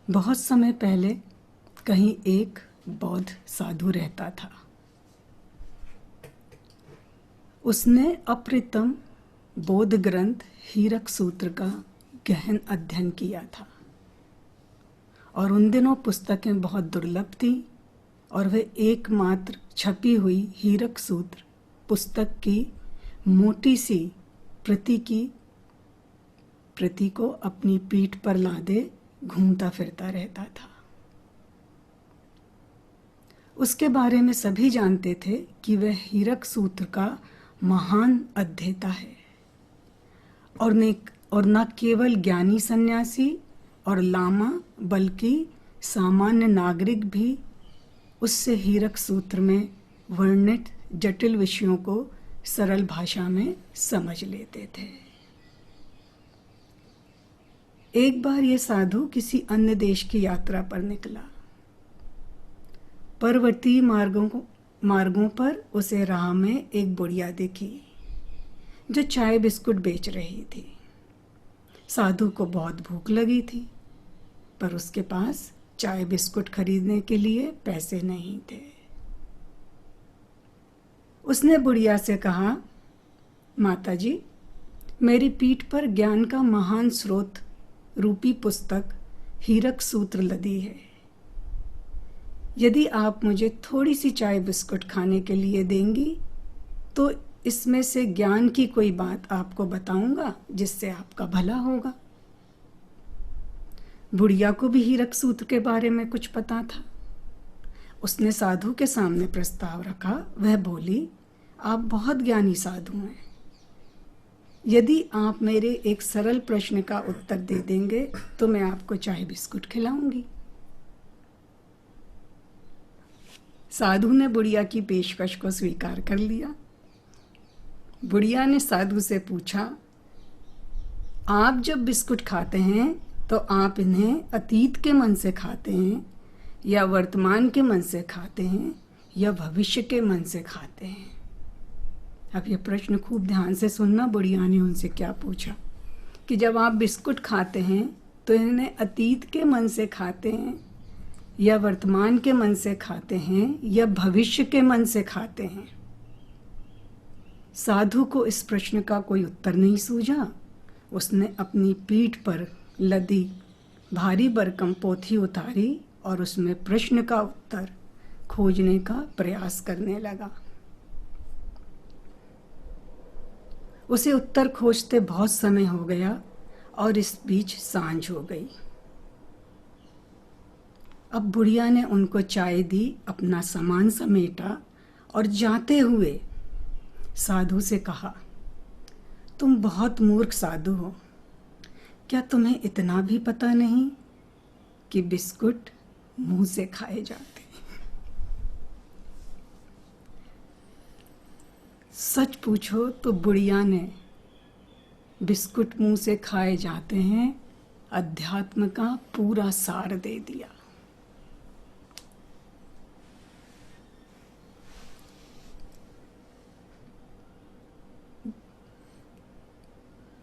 बहुत समय पहले कहीं एक बौद्ध साधु रहता था। उसने अप्रतिम बौद्ध ग्रंथ हीरक सूत्र का गहन अध्ययन किया था और उन दिनों पुस्तकें बहुत दुर्लभ थी और वह एकमात्र छपी हुई हीरक सूत्र पुस्तक की मोटी सी प्रति को अपनी पीठ पर लादे घूमता फिरता रहता था। उसके बारे में सभी जानते थे कि वह हीरक सूत्र का महान अध्येता है और न केवल ज्ञानी सन्यासी और लामा बल्कि सामान्य नागरिक भी उससे हीरक सूत्र में वर्णित जटिल विषयों को सरल भाषा में समझ लेते थे। एक बार यह साधु किसी अन्य देश की यात्रा पर निकला। पर्वतीय मार्गों पर उसे राह में एक बुढ़िया दिखी जो चाय बिस्कुट बेच रही थी। साधु को बहुत भूख लगी थी पर उसके पास चाय बिस्कुट खरीदने के लिए पैसे नहीं थे। उसने बुढ़िया से कहा, माताजी, मेरी पीठ पर ज्ञान का महान स्रोत रूपी पुस्तक हीरक सूत्र लदी है। यदि आप मुझे थोड़ी सी चाय बिस्कुट खाने के लिए देंगी तो इसमें से ज्ञान की कोई बात आपको बताऊंगा जिससे आपका भला होगा। बुढ़िया को भी हीरक सूत्र के बारे में कुछ पता था। उसने साधु के सामने प्रस्ताव रखा। वह बोली, आप बहुत ज्ञानी साधु हैं। यदि आप मेरे एक सरल प्रश्न का उत्तर दे देंगे तो मैं आपको चाय बिस्कुट खिलाऊंगी। साधु ने बुढ़िया की पेशकश को स्वीकार कर लिया। बुढ़िया ने साधु से पूछा, आप जब बिस्कुट खाते हैं तो आप इन्हें अतीत के मन से खाते हैं या वर्तमान के मन से खाते हैं या भविष्य के मन से खाते हैं? अब यह प्रश्न खूब ध्यान से सुनना। बुढ़िया ने उनसे क्या पूछा कि जब आप बिस्कुट खाते हैं तो इन्हें अतीत के मन से खाते हैं या वर्तमान के मन से खाते हैं या भविष्य के मन से खाते हैं? साधु को इस प्रश्न का कोई उत्तर नहीं सूझा। उसने अपनी पीठ पर लदी भारी भरकम पोथी उतारी और उसमें प्रश्न का उत्तर खोजने का प्रयास करने लगा। उसे उत्तर खोजते बहुत समय हो गया और इस बीच सांझ हो गई। अब बुढ़िया ने उनको चाय दी, अपना सामान समेटा और जाते हुए साधु से कहा, तुम बहुत मूर्ख साधु हो। क्या तुम्हें इतना भी पता नहीं कि बिस्कुट मुंह से खाए जाते हैं? सच पूछो तो बुढ़िया ने बिस्कुट मुंह से खाए जाते हैं अध्यात्म का पूरा सार दे दिया।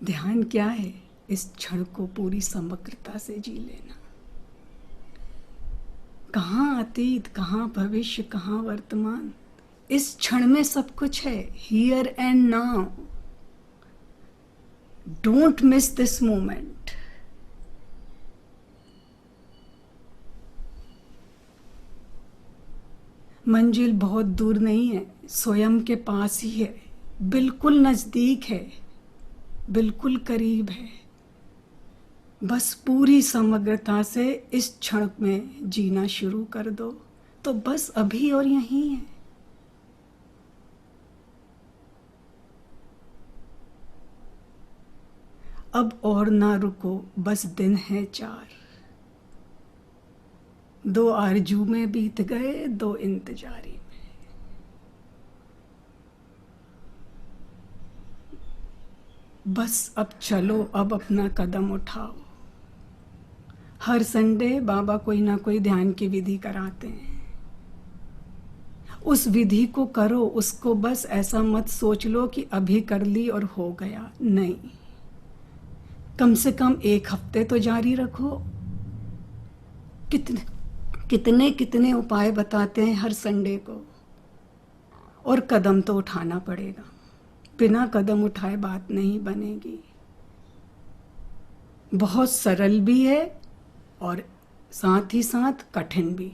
ध्यान क्या है? इस क्षण को पूरी समग्रता से जी लेना। कहाँ अतीत, कहाँ भविष्य, कहाँ वर्तमान, इस क्षण में सब कुछ है। Here and now. Don't miss this moment. मंजिल बहुत दूर नहीं है, स्वयं के पास ही है, बिल्कुल नजदीक है, बिल्कुल करीब है। बस पूरी समग्रता से इस क्षण में जीना शुरू कर दो तो बस अभी और यहीं है। अब और ना रुको, बस दिन है 4। 2 आरजू में बीत गए, 2 इंतजारी में। बस अब चलो, अब अपना कदम उठाओ। हर संडे बाबा कोई ना कोई ध्यान की विधि कराते हैं। उस विधि को करो। उसको बस ऐसा मत सोच लो कि अभी कर ली और हो गया। नहीं, कम से कम 1 हफ्ते तो जारी रखो। कितने कितने कितने उपाय बताते हैं हर संडे को, और कदम तो उठाना पड़ेगा। बिना कदम उठाए बात नहीं बनेगी। बहुत सरल भी है और साथ ही साथ कठिन भी।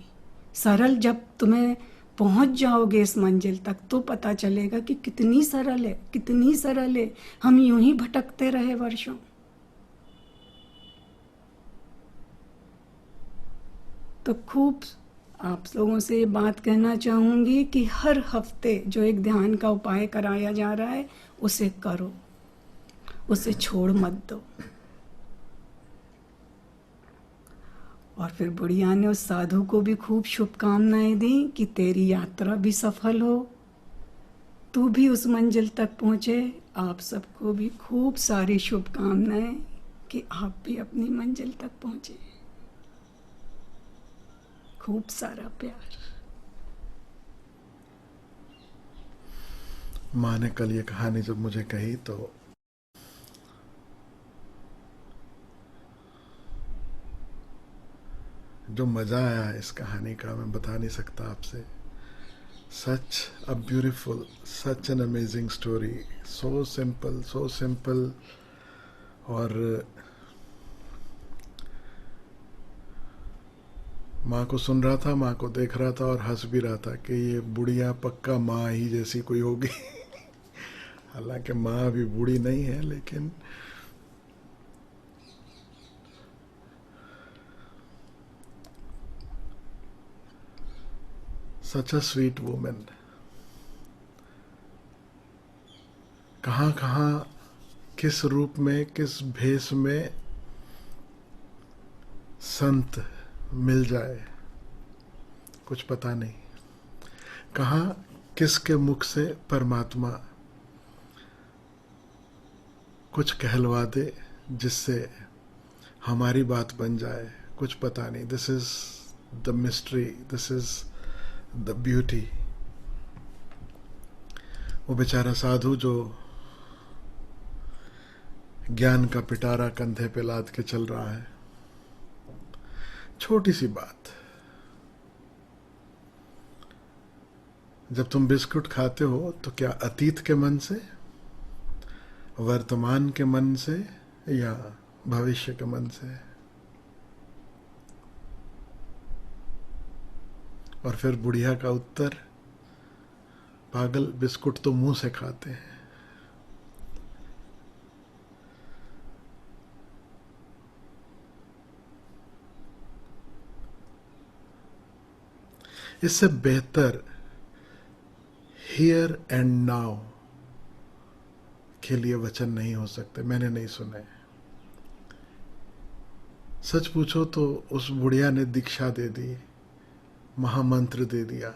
सरल, जब तुम्हें पहुंच जाओगे इस मंजिल तक तो पता चलेगा कि कितनी सरल है, कितनी सरल है। हम यूं ही भटकते रहे वर्षों। तो खूब आप लोगों से ये बात कहना चाहूँगी कि हर हफ्ते जो एक ध्यान का उपाय कराया जा रहा है उसे करो, उसे छोड़ मत दो। और फिर बुढ़िया ने उस साधु को भी खूब शुभकामनाएं दी कि तेरी यात्रा भी सफल हो, तू भी उस मंजिल तक पहुँचे। आप सबको भी खूब सारी शुभकामनाएं कि आप भी अपनी मंजिल तक पहुँचे। खूब सारा प्यार। माँ ने कल ये कहानी जब मुझे कही तो जो मज़ा आया इस कहानी का मैं बता नहीं सकता आपसे। Such a beautiful, such an amazing story, so simple, so simple। और माँ को सुन रहा था, माँ को देख रहा था और हंस भी रहा था कि ये बुढ़िया पक्का माँ ही जैसी कोई होगी। हालांकि माँ अभी बूढ़ी नहीं है, लेकिन सच अ स्वीट वुमेन। कहाँ कहाँ किस रूप में, किस भेष में संत मिल जाए कुछ पता नहीं। कहाँ किसके मुख से परमात्मा कुछ कहलवा दे जिससे हमारी बात बन जाए कुछ पता नहीं। This is the mystery, this is the beauty. वो बेचारा साधु जो ज्ञान का पिटारा कंधे पे लाद के चल रहा है। छोटी सी बात, जब तुम बिस्कुट खाते हो तो क्या अतीत के मन से, वर्तमान के मन से या भविष्य के मन से? और फिर बुढ़िया का उत्तर, पागल बिस्कुट तो मुंह से खाते हैं। इससे बेहतर हियर एंड नाउ के लिए वचन नहीं हो सकते, मैंने नहीं सुने। सच पूछो तो उस बुढ़िया ने दीक्षा दे दी, महामंत्र दे दिया,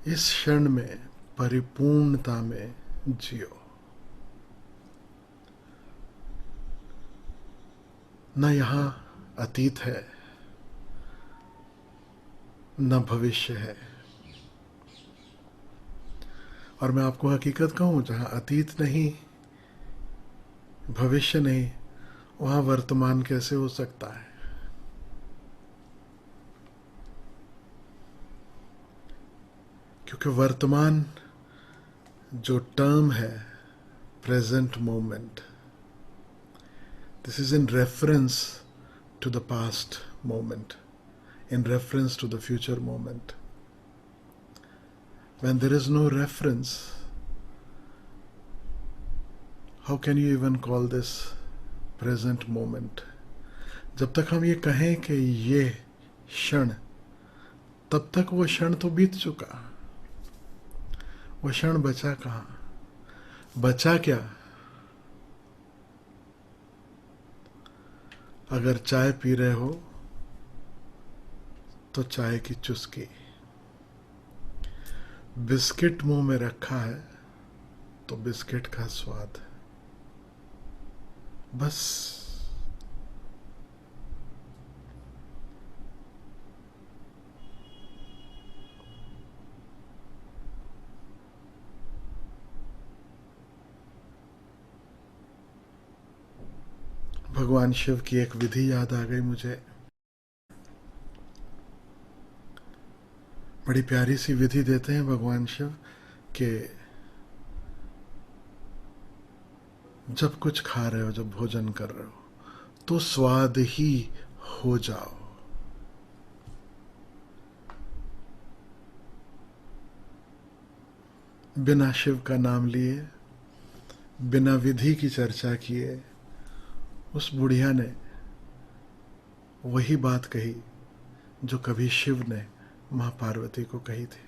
इस क्षण में परिपूर्णता में जियो। न यहां अतीत है न भविष्य है। और मैं आपको हकीकत कहूं, जहां अतीत नहीं, भविष्य नहीं, वहां वर्तमान कैसे हो सकता है? क्योंकि वर्तमान जो टर्म है, present moment, this is in reference to the past moment, in reference to the future moment. When there is no reference, how can you even call this present moment? जब तक हम ये कहें कि ये क्षण, तब तक वो क्षण तो बीत चुका। वो क्षण बचा कहाँ? बचा क्या? अगर चाय पी रहे हो तो चाय की चुस्की, बिस्किट मुंह में रखा है तो बिस्किट का स्वाद, बस। भगवान शिव की एक विधि याद आ गई मुझे। बड़ी प्यारी सी विधि देते हैं भगवान शिव कि जब कुछ खा रहे हो, जब भोजन कर रहे हो, तो स्वाद ही हो जाओ। बिना शिव का नाम लिए, बिना विधि की चर्चा किए, उस बुढ़िया ने वही बात कही जो कभी शिव ने मां पार्वती को कही थी।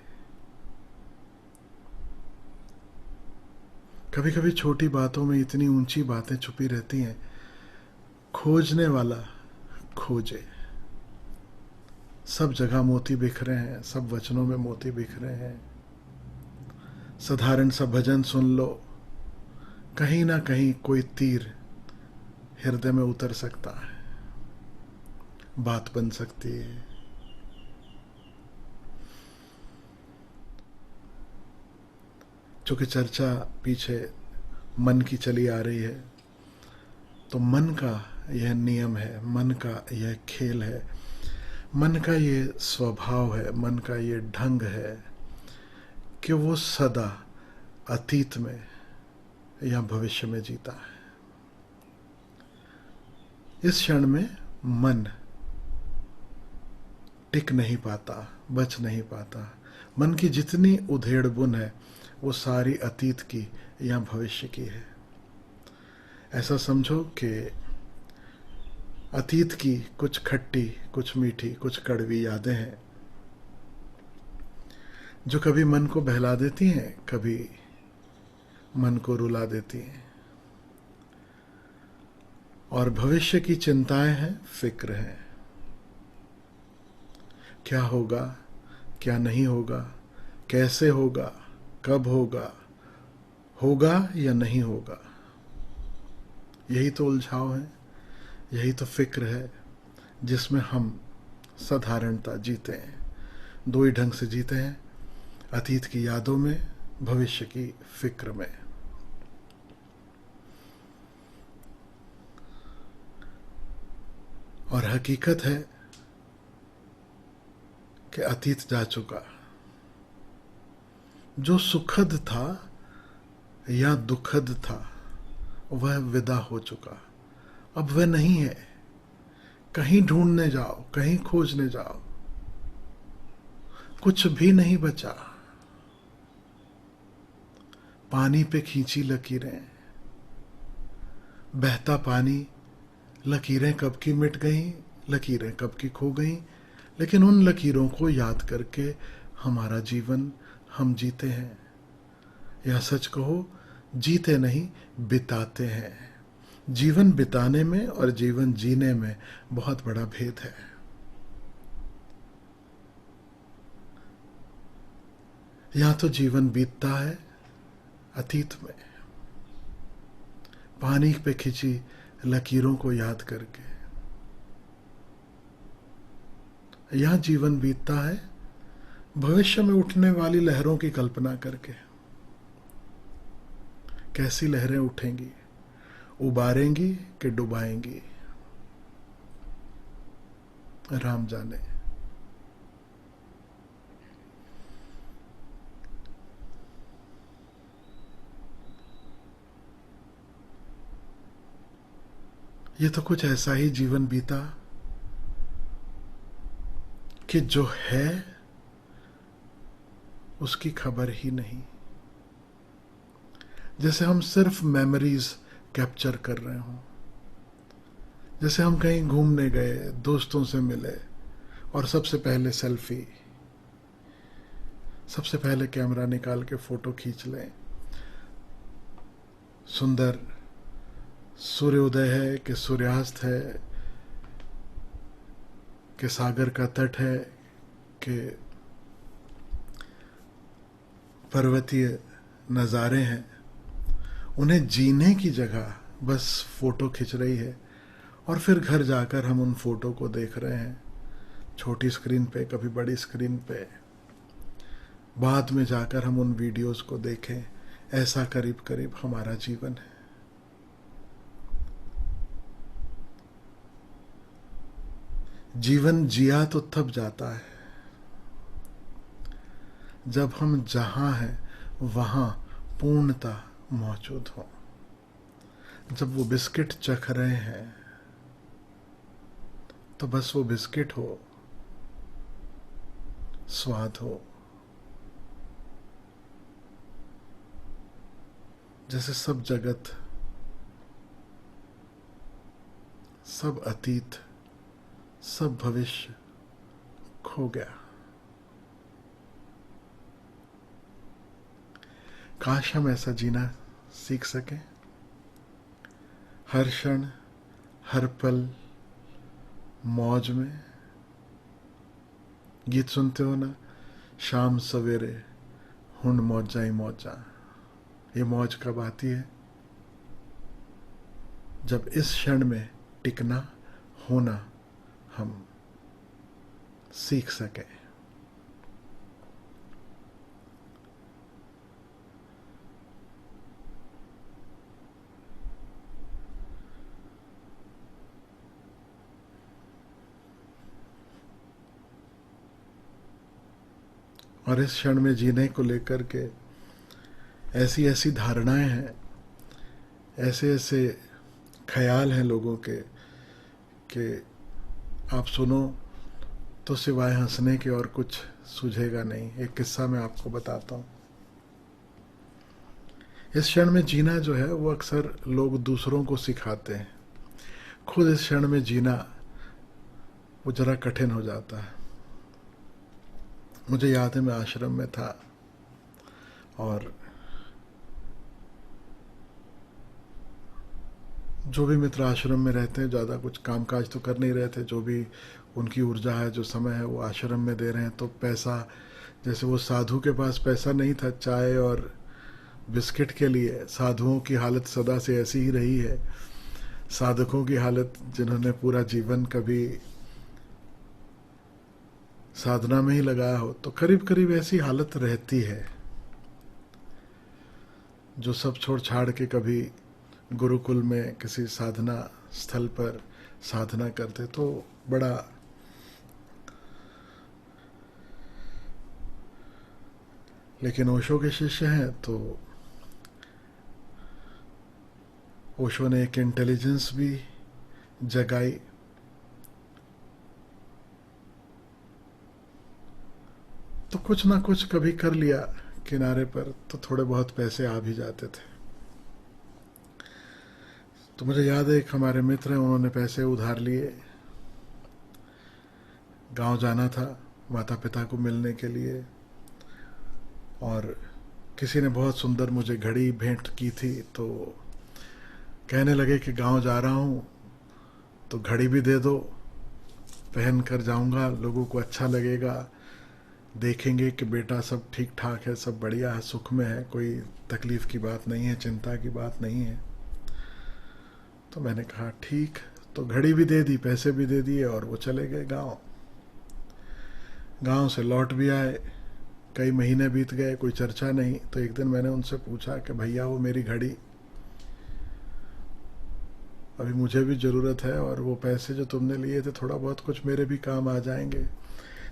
कभी कभी छोटी बातों में इतनी ऊंची बातें छुपी रहती हैं। खोजने वाला खोजे। सब जगह मोती बिखरे हैं, सब वचनों में मोती बिखरे हैं। साधारण सा भजन सुन लो, कहीं ना कहीं कोई तीर हृदय में उतर सकता है, बात बन सकती है। चूंकि चर्चा पीछे मन की चली आ रही है, तो मन का यह नियम है, मन का यह खेल है, मन का ये स्वभाव है, मन का ये ढंग है कि वो सदा अतीत में या भविष्य में जीता है। इस क्षण में मन टिक नहीं पाता, बच नहीं पाता। मन की जितनी उधेड़ बुन है वो सारी अतीत की या भविष्य की है। ऐसा समझो कि अतीत की कुछ खट्टी, कुछ मीठी, कुछ कड़वी यादें हैं जो कभी मन को बहला देती हैं, कभी मन को रुला देती हैं। और भविष्य की चिंताएं हैं, फिक्र है, क्या होगा, क्या नहीं होगा, कैसे होगा, कब होगा, होगा या नहीं होगा। यही तो उलझाव है, यही तो फिक्र है जिसमें हम साधारणता जीते हैं। दो ही ढंग से जीते हैं, अतीत की यादों में, भविष्य की फिक्र में। और हकीकत है कि अतीत जा चुका। जो सुखद था या दुखद था वह विदा हो चुका, अब वह नहीं है। कहीं ढूंढने जाओ, कहीं खोजने जाओ, कुछ भी नहीं बचा। पानी पे खींची लकीरें, बहता पानी, लकीरें कब की मिट गईं, लकीरें कब की खो गईं। लेकिन उन लकीरों को याद करके हमारा जीवन हम जीते हैं, या सच कहो जीते नहीं, बिताते हैं। जीवन बिताने में और जीवन जीने में बहुत बड़ा भेद है। यहां तो जीवन बीतता है अतीत में, पानी पे खिंची लकीरों को याद करके। यहां जीवन बीतता है भविष्य में उठने वाली लहरों की कल्पना करके। कैसी लहरें उठेंगी, उबारेंगी कि डुबाएंगी, राम जाने। ये तो कुछ ऐसा ही जीवन बीता कि जो है उसकी खबर ही नहीं। जैसे हम सिर्फ मेमोरीज कैप्चर कर रहे हों, जैसे हम कहीं घूमने गए, दोस्तों से मिले और सबसे पहले सेल्फी, सबसे पहले कैमरा निकाल के फोटो खींच लें। सुंदर सूर्योदय है कि सूर्यास्त है, कि सागर का तट है, कि पर्वतीय नज़ारे हैं, उन्हें जीने की जगह बस फोटो खिंच रही है। और फिर घर जाकर हम उन फोटो को देख रहे हैं, छोटी स्क्रीन पे, कभी बड़ी स्क्रीन पे। बाद में जाकर हम उन वीडियोस को देखें। ऐसा करीब करीब हमारा जीवन है। जीवन जिया तो थक जाता है, जब हम जहाँ हैं वहाँ पूर्णता मौजूद हो। जब वो बिस्किट चख रहे हैं तो बस वो बिस्किट हो, स्वाद हो। जैसे सब जगत, सब अतीत, सब भविष्य खो गया। काश हम ऐसा जीना सीख सकें। हर क्षण, हर पल मौज में। गीत सुनते हो ना, शाम सवेरे हुन मौजा ही मौजा। ये मौज कब आती है? जब इस क्षण में टिकना, होना हम सीख सकें। और इस क्षण में जीने को लेकर के ऐसी ऐसी धारणाएं हैं, ऐसे ऐसे ख्याल हैं लोगों के कि आप सुनो तो सिवाय हंसने के और कुछ सूझेगा नहीं। एक किस्सा मैं आपको बताता हूँ। इस क्षण में जीना जो है वो अक्सर लोग दूसरों को सिखाते हैं। खुद इस क्षण में जीना वो जरा कठिन हो जाता है। मुझे याद है, मैं आश्रम में था और जो भी मित्र आश्रम में रहते हैं ज़्यादा कुछ कामकाज तो कर नहीं रहे थे। जो भी उनकी ऊर्जा है, जो समय है, वो आश्रम में दे रहे हैं। तो पैसा, जैसे वो साधु के पास पैसा नहीं था चाय और बिस्किट के लिए। साधुओं की हालत सदा से ऐसी ही रही है। साधकों की हालत, जिन्होंने पूरा जीवन कभी साधना में ही लगाया हो, तो करीब करीब ऐसी हालत रहती है। जो सब छोड़ छाड़ के कभी गुरुकुल में किसी साधना स्थल पर साधना करते, तो बड़ा लेकिन ओशो के शिष्य हैं तो ओशो ने एक इंटेलिजेंस भी जगाई। तो कुछ ना कुछ कभी कर लिया किनारे पर, तो थोड़े बहुत पैसे आ भी जाते थे। तो मुझे याद है, एक हमारे मित्र हैं, उन्होंने पैसे उधार लिए। गांव जाना था माता पिता को मिलने के लिए, और किसी ने बहुत सुंदर मुझे घड़ी भेंट की थी। तो कहने लगे कि गांव जा रहा हूँ तो घड़ी भी दे दो, पहन कर जाऊँगा, लोगों को अच्छा लगेगा, देखेंगे कि बेटा सब ठीक ठाक है, सब बढ़िया है, सुख में है, कोई तकलीफ़ की बात नहीं है, चिंता की बात नहीं है। तो मैंने कहा ठीक। तो घड़ी भी दे दी, पैसे भी दे दिए, और वो चले गए गांव। गांव से लौट भी आए, कई महीने बीत गए, कोई चर्चा नहीं। तो एक दिन मैंने उनसे पूछा कि भैया वो मेरी घड़ी, अभी मुझे भी ज़रूरत है, और वो पैसे जो तुमने लिए थे थोड़ा बहुत कुछ मेरे भी काम आ जाएंगे।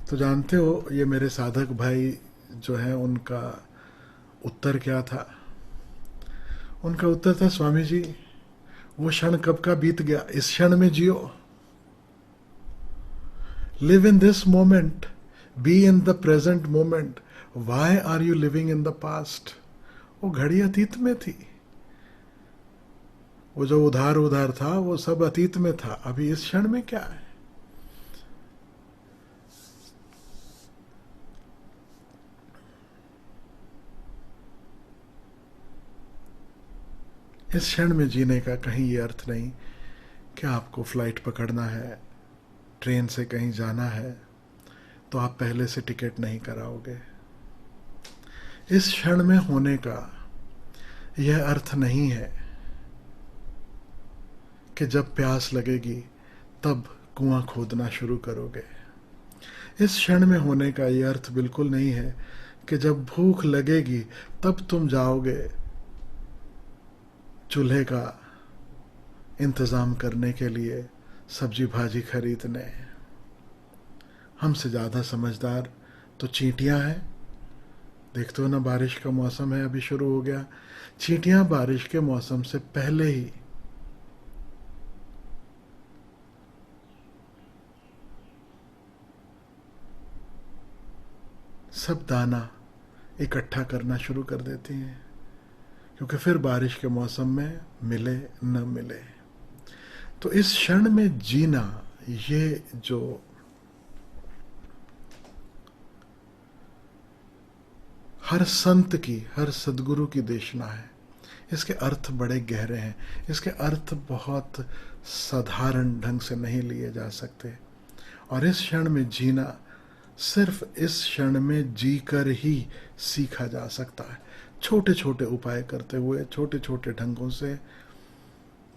तो जानते हो ये मेरे साधक भाई जो हैं, उनका उत्तर क्या था? उनका उत्तर था, स्वामी जी वो क्षण कब का बीत गया, इस क्षण में जियो। Live in this moment, be in the present moment. Why are you living in the past? वो घड़ी अतीत में थी, वो जो उधार उधार था वो सब अतीत में था। अभी इस क्षण में क्या है? इस क्षण में जीने का कहीं ये अर्थ नहीं कि आपको फ्लाइट पकड़ना है, ट्रेन से कहीं जाना है तो आप पहले से टिकट नहीं कराओगे। इस क्षण में होने का यह अर्थ नहीं है कि जब प्यास लगेगी तब कुआं खोदना शुरू करोगे। इस क्षण में होने का यह अर्थ बिल्कुल नहीं है कि जब भूख लगेगी तब तुम जाओगे चूल्हे का इंतज़ाम करने के लिए, सब्जी भाजी खरीदने। हमसे ज़्यादा समझदार तो चींटियां हैं देखते हो ना, बारिश का मौसम है, अभी शुरू हो गया। चींटियां बारिश के मौसम से पहले ही सब दाना इकट्ठा करना शुरू कर देती हैं, क्योंकि फिर बारिश के मौसम में मिले न मिले। तो इस क्षण में जीना, ये जो हर संत की, हर सदगुरु की देशना है, इसके अर्थ बड़े गहरे हैं। इसके अर्थ बहुत साधारण ढंग से नहीं लिए जा सकते। और इस क्षण में जीना सिर्फ इस क्षण में जीकर ही सीखा जा सकता है, छोटे छोटे उपाय करते हुए, छोटे छोटे ढंगों से,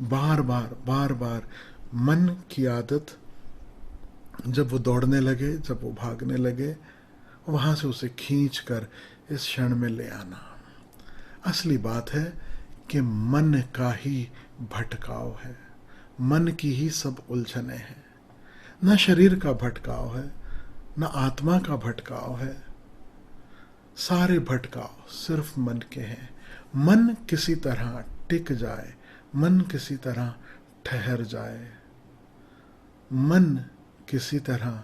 बार बार मन की आदत, जब वो दौड़ने लगे, जब वो भागने लगे, वहां से उसे खींच कर इस क्षण में ले आना। असली बात है कि मन का ही भटकाव है, मन की ही सब उलझने हैं। न शरीर का भटकाव है, न आत्मा का भटकाव है, सारे भटकाव सिर्फ मन के हैं। मन किसी तरह टिक जाए, मन किसी तरह ठहर जाए, मन किसी तरह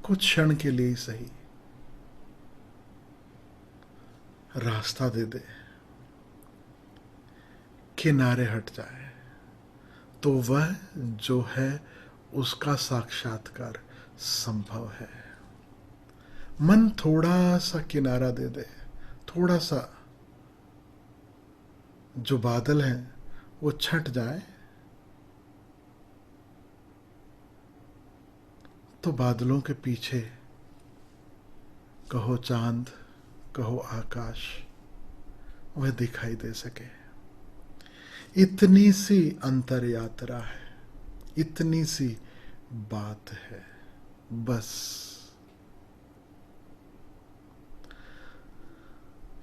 कुछ क्षण के लिए ही सही रास्ता दे दे, किनारे हट जाए, तो वह जो है उसका साक्षात्कार संभव है। मन थोड़ा सा किनारा दे दे, थोड़ा सा जो बादल हैं वो छट जाए, तो बादलों के पीछे कहो चांद, कहो आकाश, वह दिखाई दे सके। इतनी सी अंतर यात्रा है, इतनी सी बात है, बस।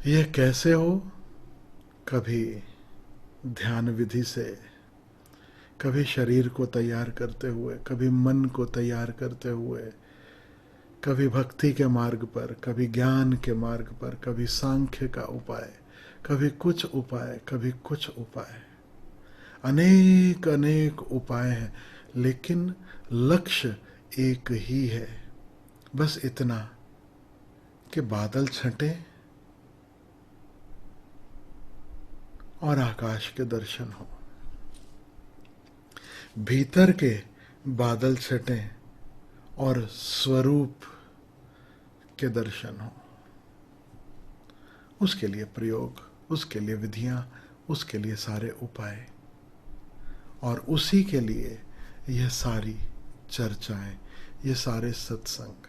यह कैसे हो? कभी ध्यान विधि से, कभी शरीर को तैयार करते हुए, कभी मन को तैयार करते हुए, कभी भक्ति के मार्ग पर, कभी ज्ञान के मार्ग पर, कभी सांख्य का उपाय, कभी कुछ उपाय, कभी कुछ उपाय, अनेक अनेक उपाय हैं, लेकिन लक्ष्य एक ही है। बस इतना कि बादल छंटे और आकाश के दर्शन हो, भीतर के बादल छटें और स्वरूप के दर्शन हो। उसके लिए प्रयोग, उसके लिए विधियां, उसके लिए सारे उपाय, और उसी के लिए यह सारी चर्चाएं, ये सारे सत्संग।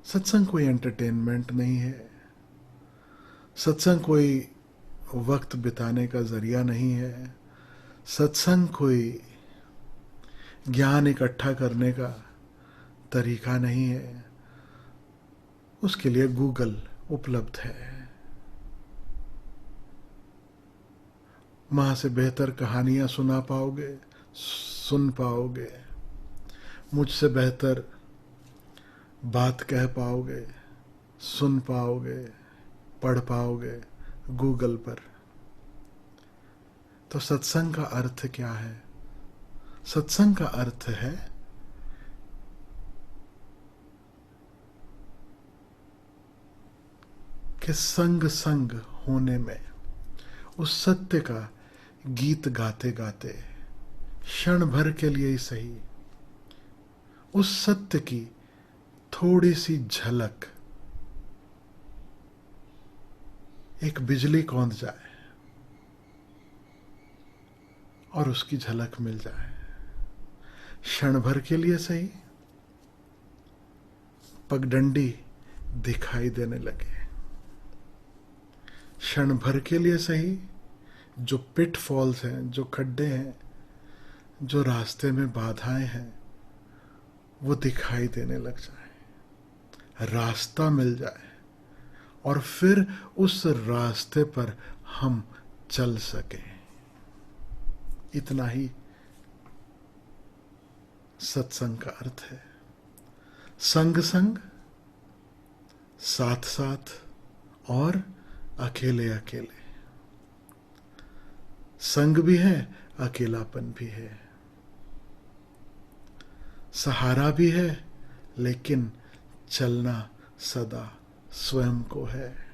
सत्संग कोई एंटरटेनमेंट नहीं है, सत्संग कोई वक्त बिताने का जरिया नहीं है, सत्संग कोई ज्ञान इकट्ठा करने का तरीका नहीं है। उसके लिए गूगल उपलब्ध है, मां से बेहतर कहानियां सुना पाओगे, सुन पाओगे, मुझसे बेहतर बात कह पाओगे, सुन पाओगे, पढ़ पाओगे गूगल पर। तो सत्संग का अर्थ क्या है? सत्संग का अर्थ है कि संग संग होने में, उस सत्य का गीत गाते गाते, क्षण भर के लिए ही सही, उस सत्य की थोड़ी सी झलक, एक बिजली कौंध जाए और उसकी झलक मिल जाए, क्षण भर के लिए सही पगडंडी दिखाई देने लगे, क्षण भर के लिए सही जो पिटफॉल्स हैं, जो खड्डे हैं, जो रास्ते में बाधाएं हैं, वो दिखाई देने लग जाए, रास्ता मिल जाए, और फिर उस रास्ते पर हम चल सकें। इतना ही सत्संग का अर्थ है। संग संग, साथ साथ और अकेले अकेले। संग भी है, अकेलापन भी है, सहारा भी है, लेकिन चलना सदा स्वयं को है।